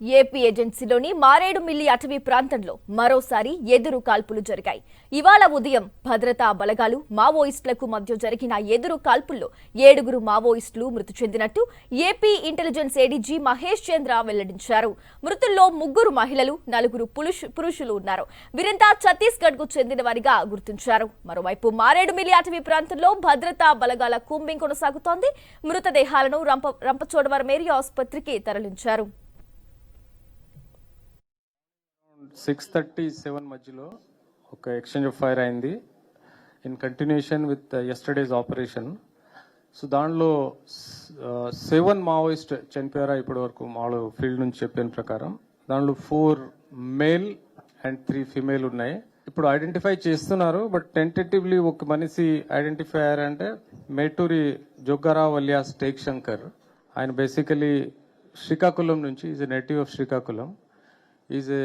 AP ఏజెన్సీలోని Maredumilli అటవీ ప్రాంతంలో మరోసారి ఎదురు కాల్పులు జరిగాయి. ఇవాళ ఉదయం భద్రతా బలగాలు మావోయిస్టులకు మధ్య జరిగిన ఎదురు కాల్పుల్లో 7 మావోయిస్టులు మృతి చెందినట్టు ఏపీ ఇంటెలిజెన్స్ ఏడీజీ మహేష్ చంద్ర వెల్లడించారు. మృతుల్లో 3 మహిళలు, 4 పురుషులు ఉన్నారు. వీరంతా ఛత్తీస్గఢ్ కు చెందిన వారిగా గుర్తించారు. మరోవైపు మారేడుమిల్లి అటవీ ప్రాంతంలో భద్రతా బలగాల కూంబింగ్ కొనసాగుతోంది. మృతదేహాలను రంపచోడవరం ఏరియా ఆసుపత్రికి తరలించారు. 6:37 మధ్యలో ఒక ఎక్స్చేంజ్ ఆఫ్ ఫైర్ అయింది in continuation with yesterday's operation. So దానిలో 7 మావోయిస్ట్ చనిపోయారా ఇప్పటి వరకు మామూలు ఫీల్డ్ నుంచి చెప్పిన ప్రకారం. దానిలో 4 మేల్ అండ్ 3 ఫీమేల్ ఉన్నాయి. ఇప్పుడు ఐడెంటిఫై చేస్తున్నారు, బట్ టెంటేటివ్లీ ఒక మనిషి ఐడెంటిఫై అయ్యారంటే మేటూరి జోగ్గారావు అలియాస్ టేక్ శంకర్. ఆయన బేసికలీ శ్రీకాకుళం నుంచి, is a native of Srikakulam. Is a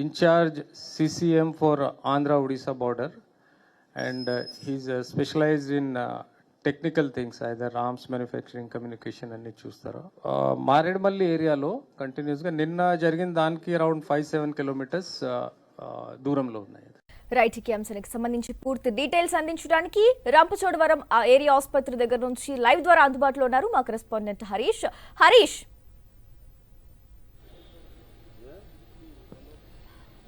in charge CCM for Andhra Odisha border, and he's specialized in technical things, either arms manufacturing, communication and చూస్తారు. మారేడుమల్లి ఏరియాలో కంటిన్యూస్గా నిన్న జరిగిన దానికి అరౌండ్ 5-7 కిలోమీటర్స్ దూరంలో ఉన్నాయి. రైట్, ఈ అంశానికి సంబంధించి పూర్తి డీటెయిల్స్ అందించడానికి రంపచోడవరం ఏరియా ఆసుపత్రి దగ్గర నుంచి లైవ్ ద్వారా అందుబాటులో ఉన్నారు మా కరెస్పాండెంట్ హరీష్.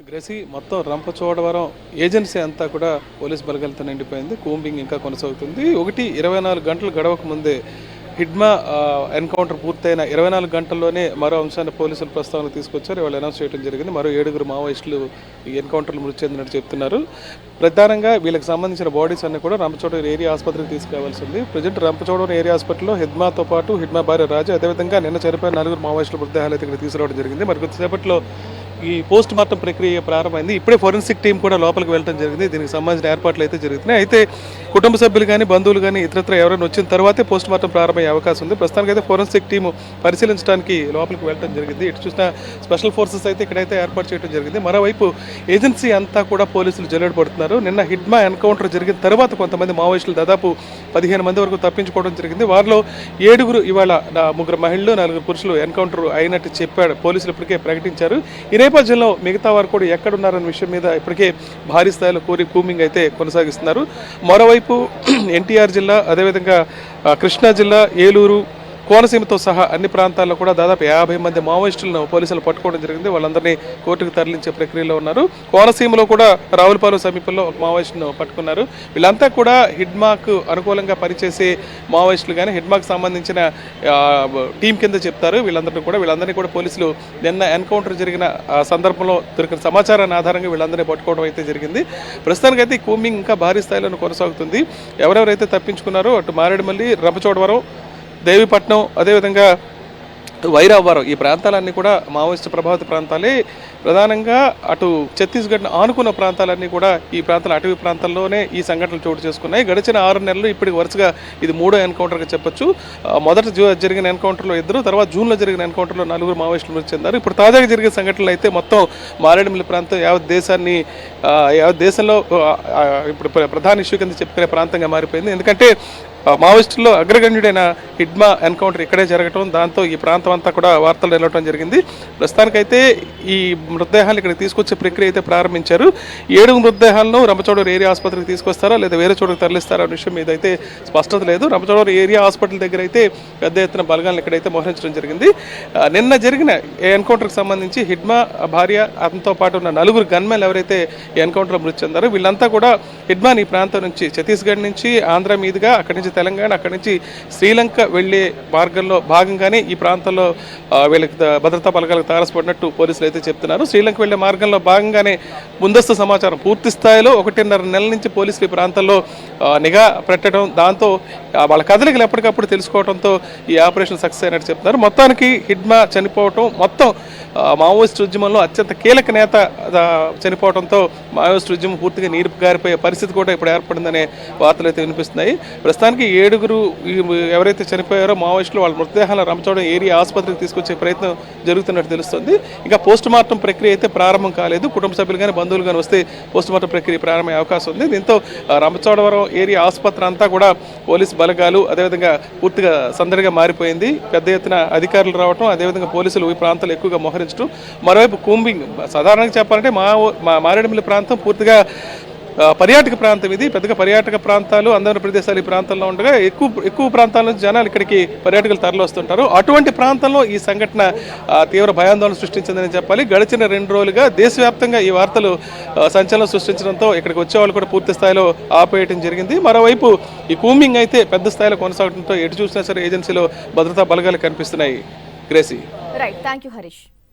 గ్రేసి, మొత్తం రంపచోడవరం ఏజెన్సీ అంతా కూడా పోలీస్ బలగాలతో నిండిపోయింది. కూంబింగ్ ఇంకా కొనసాగుతుంది. 24 గంటలు గడవక ముందే హిడ్మా ఎన్కౌంటర్ పూర్తయిన 24 గంటల్లోనే మరో అంశాన్ని పోలీసులు ప్రస్తావన తీసుకొచ్చారు. ఇవాళ అనౌన్స్ చేయడం జరిగింది. మరో 7 మావోయిస్టులు ఈ ఎన్కౌంటర్లు మృతి చెందినట్టు చెప్తున్నారు. ప్రధానంగా వీళ్ళకి సంబంధించిన బాడీస్ అన్ని కూడా రంపచోడవరం ఏరియా ఆసుపత్రికి తీసుకురావాల్సి ఉంది. ప్రజెంట్ రంపచోడవరం ఏరియా హాస్పిటల్లో హిడ్మాతో పాటు హిడ్మా భార్య రాజు, అదేవిధంగా నిన్న చనిపోయిన 4 మావోయిస్టుల మృతదేహాలు అయితే ఇక్కడ తీసుకురావడం జరిగింది. మరి కొద్దిసేపట్లో ఈ పోస్ట్ మార్టం ప్రక్రియ ప్రారంభమైంది. ఇప్పుడే ఫోరెన్సిక్ టీం కూడా లోపలికి వెళ్ళడం జరిగింది. దీనికి సంబంధించిన ఏర్పాట్లు అయితే జరుగుతున్నాయి. అయితే కుటుంబ సభ్యులు కానీ, బంధువులు కానీ, ఇతరత్ర ఎవరైనా వచ్చిన తర్వాతే పోస్ట్ మార్టం ప్రారంభమయ్యే అవకాశం ఉంది. ప్రస్తుతానికి అయితే ఫోరెన్సిక్ టీం పరిశీలించడానికి లోపలికి వెళ్ళడం జరిగింది. ఇటు చూసిన స్పెషల్ ఫోర్సెస్ అయితే ఇక్కడైతే ఏర్పాటు చేయడం జరిగింది. మరోవైపు ఏజెన్సీ అంతా కూడా పోలీసులు జల్లెడ పడుతున్నారు. నిన్న హిడ్మా ఎన్కౌంటర్ జరిగిన తర్వాత కొంతమంది మావోయిస్టులు దాదాపు 15 మంది వరకు తప్పించుకోవడం జరిగింది. వారిలో 7 ఇవాళ 3 మహిళలు, 4 పురుషులు ఎన్కౌంటర్ అయినట్టు చెప్పాడు పోలీసులు ఇప్పటికే ప్రకటించారు. ఈ నేపథ్యంలో మిగతా వారు కూడా ఎక్కడున్నారన్న విషయం మీద ఇప్పటికే భారీ స్థాయిలో కూంబింగ్ అయితే కొనసాగిస్తున్నారు. మరోవైపు ఎన్టీఆర్ జిల్లా, అదేవిధంగా కృష్ణా జిల్లా, ఏలూరు, కోనసీమతో సహా అన్ని ప్రాంతాల్లో కూడా దాదాపు 50 మంది మావోయిస్టులను పోలీసులు పట్టుకోవడం జరిగింది. వాళ్ళందరినీ కోర్టుకు తరలించే ప్రక్రియలో ఉన్నారు. కోనసీమలో కూడా రావులపాలెం సమీపంలో ఒక మావోయిస్టును పట్టుకున్నారు. వీళ్ళంతా కూడా హిడ్మాకు అనుకూలంగా పనిచేసే మావోయిస్టులు కానీ హిడ్మాకు సంబంధించిన టీం కింద చెప్తారు. వీళ్ళందరినీ కూడా పోలీసులు నిన్న ఎన్కౌంటర్ జరిగిన సందర్భంలో దొరికిన సమాచారాన్ని ఆధారంగా వీళ్ళందరినీ పట్టుకోవడం అయితే జరిగింది. ప్రస్తుతానికైతే ఈ కూంబింగ్ ఇంకా భారీ స్థాయిలో కొనసాగుతుంది. ఎవరెవరైతే తప్పించుకున్నారో అటు మారేడుమల్లి, రంపచోడవరం, దేవీపట్నం, అదేవిధంగా వైరావరం ఈ ప్రాంతాలన్నీ కూడా మావోయిస్టు ప్రభావిత ప్రాంతాలే. ప్రధానంగా అటు ఛత్తీస్గఢ్ ఆనుకున్న ప్రాంతాలన్నీ కూడా ఈ అటవీ ప్రాంతాల్లోనే ఈ సంఘటనలు చోటు చేసుకున్నాయి. గడిచిన 6 నెలలు ఇప్పటికి వరుసగా ఇది 3వ ఎన్కౌంటర్గా చెప్పొచ్చు. మొదట జరిగిన ఎన్కౌంటర్లో 2, తర్వాత జూన్లో జరిగిన ఎన్కౌంటర్లో 4 మావోయిస్టులు మృతి చెందారు. ఇప్పుడు తాజాగా జరిగిన సంఘటనలు అయితే మొత్తం మారేడుమిల్లి ప్రాంతం యావత్ దేశంలో ఇప్పుడు ప్రధాన ఇష్యూ కింద చెప్పుకునే ప్రాంతంగా మారిపోయింది. ఎందుకంటే మావోయిస్టుల్లో అగ్రగణ్యుడైన హిడ్మా ఎన్కౌంటర్ ఇక్కడే జరగటం, దాంతో ఈ ప్రాంతం అంతా కూడా వార్తలు నిలవటం జరిగింది. ప్రస్తుతానికైతే ఈ మృతదేహాలు ఇక్కడ తీసుకొచ్చే ప్రక్రియ అయితే ప్రారంభించారు. 7 మృతదేహాలను రంపచోడవరం ఏరియా ఆసుపత్రికి తీసుకొస్తారా లేదా వేరే చోటుకు తరలిస్తారా అనే విషయం మీద అయితే స్పష్టత లేదు. రంపచోడవరం ఏరియా హాస్పిటల్ దగ్గర అయితే పెద్ద ఎత్తున బలగాలను ఇక్కడైతే మోహరించడం జరిగింది. నిన్న జరిగిన ఎన్కౌంటర్కి సంబంధించి హిడ్మా భార్య, అతనితో పాటు ఉన్న 4 గన్మెన్ ఎవరైతే ఎన్కౌంటర్లో మృతి చెందారో వీళ్ళంతా కూడా హిడ్మాని ఈ ప్రాంతం నుంచి ఛత్తీస్గఢ్ నుంచి ఆంధ్ర మీదుగా, అక్కడి నుంచి తెలంగాణ, అక్కడి నుంచి శ్రీలంక వెళ్లే మార్గంలో భాగంగానే ఈ ప్రాంతంలో వీళ్ళకి భద్రతా బలగాలకు తారసపడినట్టు పోలీసులు అయితే చెప్తున్నారు. శ్రీలంక వెళ్లే మార్గంలో భాగంగానే ముందస్తు సమాచారం పూర్తి స్థాయిలో 1.5 నెలల నుంచి పోలీసులు ఈ ప్రాంతంలో నిఘా పెట్టడం, దాంతో వాళ్ళ కదలికలు ఎప్పటికప్పుడు తెలుసుకోవడంతో ఈ ఆపరేషన్ సక్సెస్ అయినట్టు చెప్తున్నారు. మొత్తానికి హిడ్మా చనిపోవటం, మొత్తం మావోయిస్ట్ ఉద్యమంలో అత్యంత కీలక నేత చనిపోవడంతో మావోయిస్ట్ ఉద్యమం పూర్తిగా నీరు గారిపోయే పరిస్థితి కూడా ఇప్పుడు ఏర్పడిందనే వార్తలు అయితే వినిపిస్తున్నాయి. ప్రస్తుతానికి 7 ఎవరైతే చనిపోయారో మావోయిస్టులు వాళ్ళ మృతదేహాలను రంపచోడవరం ఏరియా ఆసుపత్రికి తీసుకొచ్చే ప్రయత్నం జరుగుతున్నట్టు తెలుస్తుంది. ఇంకా పోస్ట్ మార్టం ప్రక్రియ అయితే ప్రారంభం కాలేదు. కుటుంబ సభ్యులు కానీ, బంధువులు కానీ వస్తే పోస్ట్ మార్టం ప్రక్రియ ప్రారంభమయ్యే అవకాశం ఉంది. దీంతో రంపచోడవరం ఏరియా ఆసుపత్రి అంతా కూడా పోలీస్ బలగాలు అదేవిధంగా పూర్తిగా సందడిగా మారిపోయింది. పెద్ద ఎత్తున అధికారులు రావటం, అదేవిధంగా పోలీసులు ఈ ప్రాంతాలు ఎక్కువగా మోహరించడం. మరోవైపు కూంబింగ్, సాధారణంగా చెప్పాలంటే మారేడుమిల్లి ప్రాంతం పూర్తిగా పర్యాటక ప్రాంతం. ఇది పెద్దగా పర్యాటక ప్రాంతాలు, అందమైన ప్రదేశాలు ఈ ప్రాంతంలో ఉండగా ఎక్కువ ప్రాంతాల నుంచి జనాలు ఇక్కడికి పర్యాటకులు తరలి వస్తుంటారు. అటువంటి ప్రాంతంలో ఈ సంఘటన తీవ్ర భయాందోళన సృష్టించిందని చెప్పాలి. గడిచిన 2 రోజులుగా దేశవ్యాప్తంగా ఈ వార్తలు సంచలనం సృష్టించడంతో ఇక్కడికి వచ్చే వాళ్ళు కూడా పూర్తి స్థాయిలో ఆపేయడం జరిగింది. మరోవైపు ఈ కూంబింగ్ అయితే పెద్ద స్థాయిలో కొనసాగడంతో ఎటు చూసినా సరే ఏజెన్సీలో భద్రతా బలగాలు కనిపిస్తున్నాయి. Gracie. Right, thank you Harish.